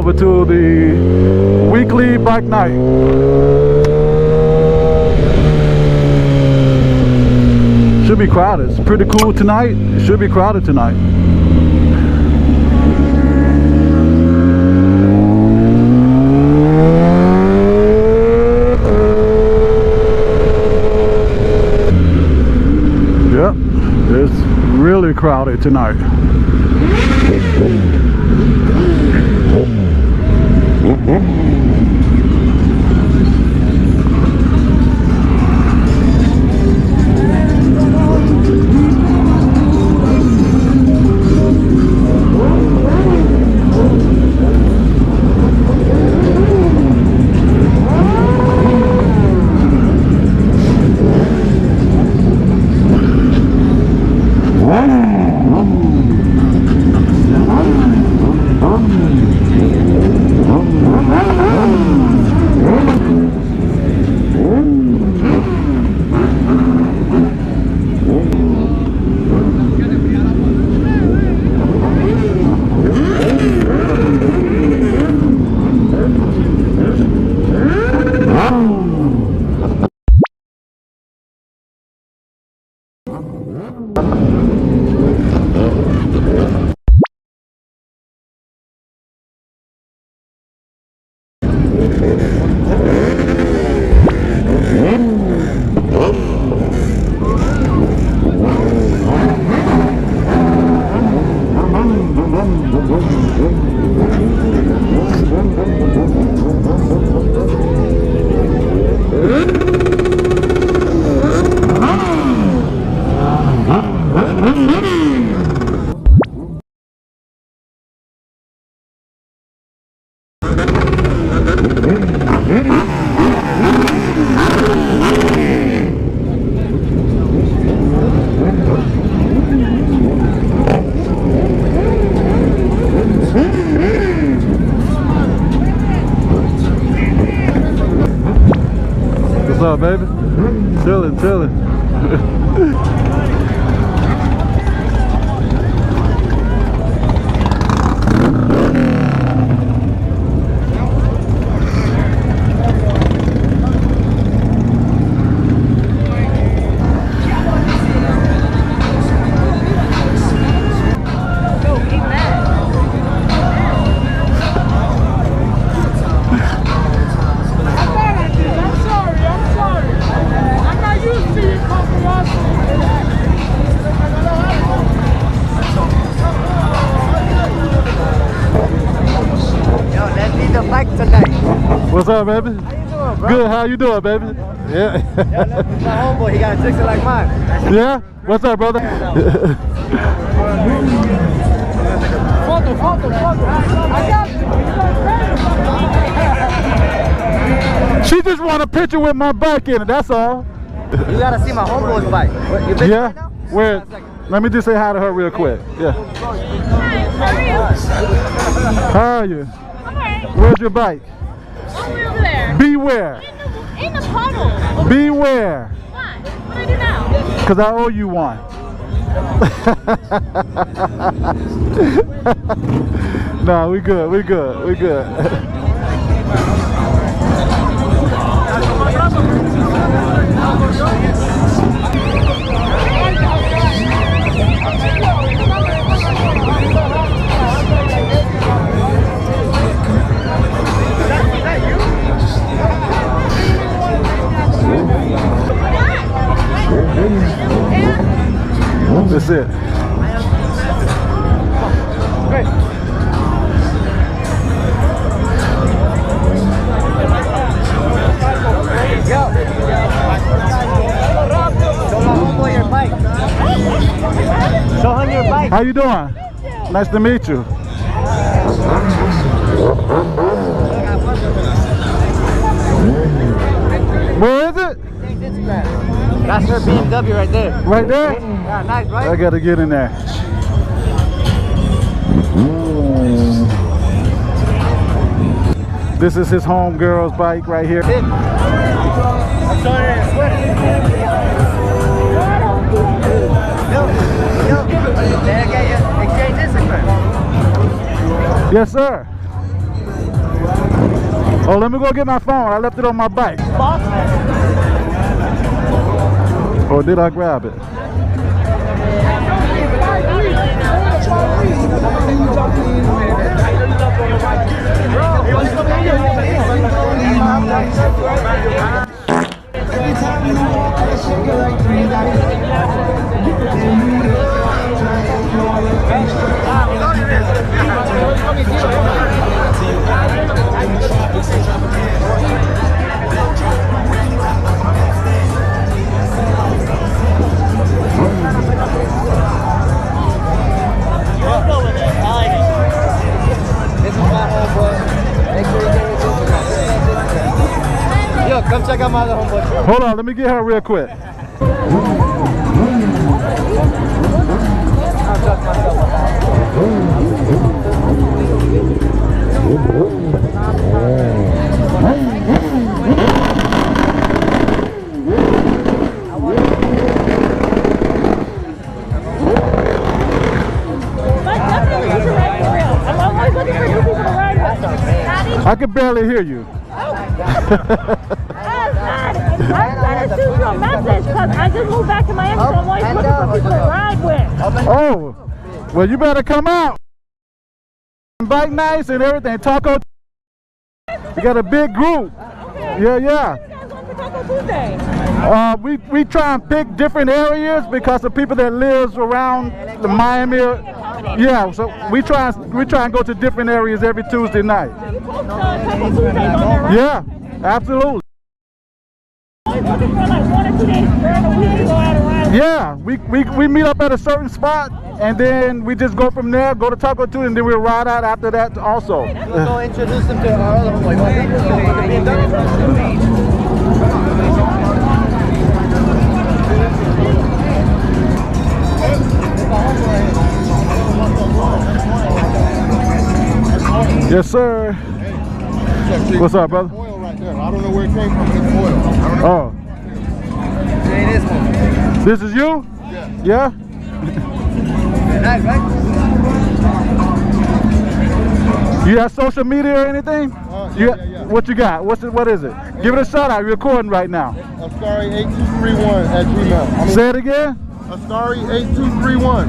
over to the weekly bike night. Should be crowded. It's pretty cool tonight. It should be crowded tonight. Yep, it's really crowded tonight. What's up, baby? Chilling, chilling. What's up, baby? How you doing, bro? Good, how you doing, baby? Yeah. Yeah, look, my homeboy, he got a Dixie like mine. Yeah? What's up, brother? Photo. I got you. She just want a picture with my bike in it, that's all. You gotta see my homeboy's bike. What, you busy Yeah? right now? Where? Let me just say hi to her real quick. Yeah. How are you? Alright. Where's your bike? All the way over there. Beware. In the puddle. Beware. Why? What do I do now? Because I owe you one. No, we good. That's it. Show him your bike. How you doing? Nice to meet you. Where is it? That's her BMW right there. Right there? Yeah, nice, right? I gotta get in there. This is his homegirl's bike right here. I'm showing her a sweater. Exchange Instagram. Yes, sir. Oh, let me go get my phone. I left it on my bike. Or did I grab it? Yo, come check out my other homeboy. Hold on, let me get her real quick. I can barely hear you. I'm trying to shoot you a message because I just moved back to Miami, so I'm always looking for people to ride with. Oh, well, you better come out. Bike nights and everything. Taco. We got a big group. Yeah, yeah. We try and pick different areas because the people that lives around the Miami. Yeah, so we try and go to different areas every Tuesday night. Yeah, absolutely. Yeah, we meet up at a certain spot and then we just go from there, go to Taco Tuesday, and then we'll ride out after that also. We'll go introduce them to our other homeboy. Yes, sir. What's up, brother? Oil right there. I don't know where it came from. It's oil. Oh. It is one. This is you? Yeah. Nice, right? You have social media or anything? Yeah. What you got? What is it? Give it a shout out. You're recording right now. Ascari8231 @gmail. Say it again. Ascari8231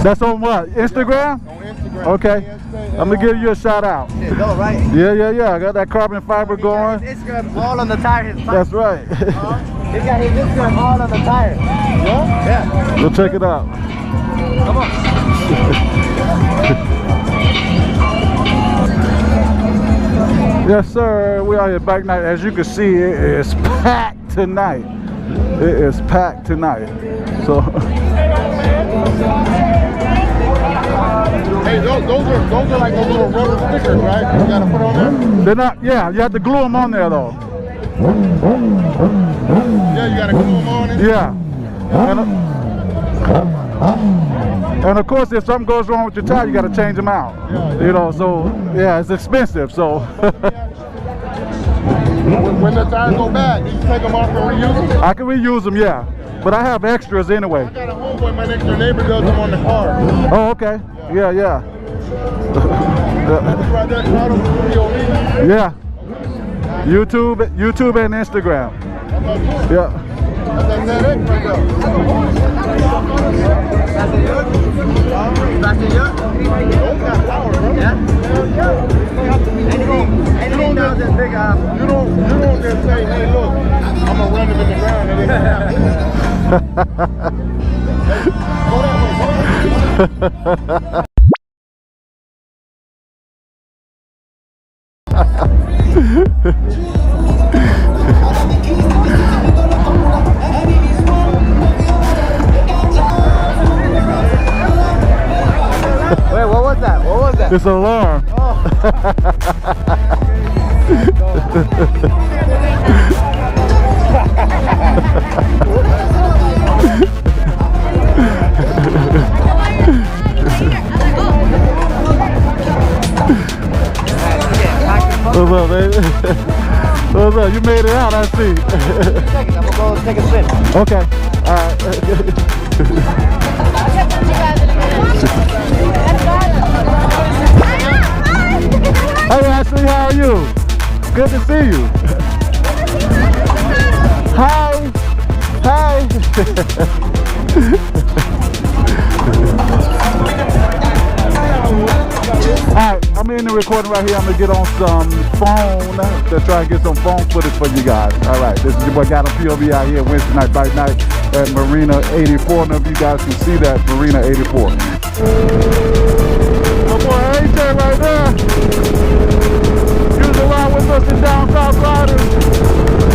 That's on what? Instagram? on Instagram. Okay. I'm gonna give you a shout out. Yeah, go, right? Yeah. I got that carbon fiber going. His Instagram all on the tire. That's right. He got his Instagram all on the tire. Yeah? We'll check it out. Come on. Yes, sir. We are here bike night. As you can see, it is packed tonight. It is packed tonight. So. Hey, those are like those little rubber stickers, right? You gotta put on there. They're not. Yeah, you have to glue them on there though. Yeah, you gotta glue them on it. Yeah. And of course, if something goes wrong with your tire, you got to change them out. Yeah. You know, so yeah, it's expensive. So When the tires go bad, you take them off and reuse them. I can reuse them, yeah. But I have extras anyway. I got a homeboy, my next door neighbor does them on the car. Oh, okay. Yeah. Right there, title video. Yeah. YouTube and Instagram. Yeah. That's that X right there. Those got power, bro. Anything down there big You don't just say, hey, look, I'm gonna run them in the ground and then go that way. Wait, what was that? What was that? It's an alarm. What's up, baby? What's up? You made it out, I see. I'm gonna go take a spin. Okay. All right. Hey, Ashley, how are you? Good to see you. Hi. Hi. Alright, I'm in the recording right here. I'm gonna get on some phone to try and get some phone footage for you guys. Alright, this is your boy Gottem POV out here Wednesday night bike night at Marina 84. None of you guys can see that, Marina 84. My boy AJ right there. Used to ride with us in Down South Riders.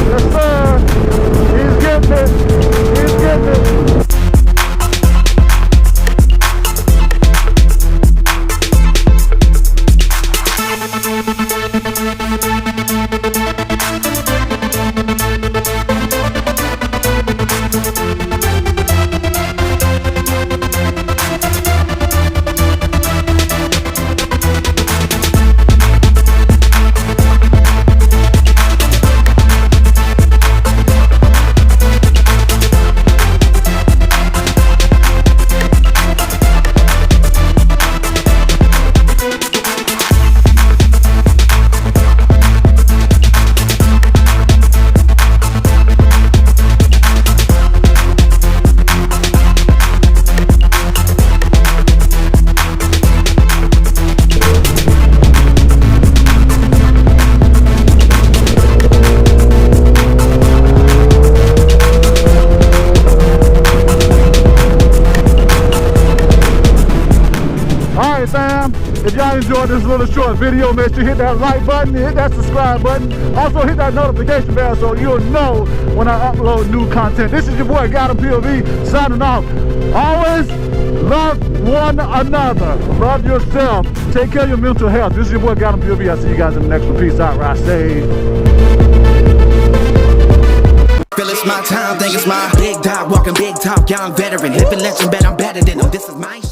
Yes sir. He's getting it. He's getting it. If y'all enjoyed this little short video, make sure you hit that like button, hit that subscribe button. Also hit that notification bell so you'll know when I upload new content. This is your boy Gottem POV signing off. Always love one another. Love yourself. Take care of your mental health. This is your boy Gottem POV. I'll see you guys in the next one. Peace out. Ride safe. Feel it's my time, think it's my big dog, walking big talk, young veteran, living legend, bet I'm better than them. This is my shit.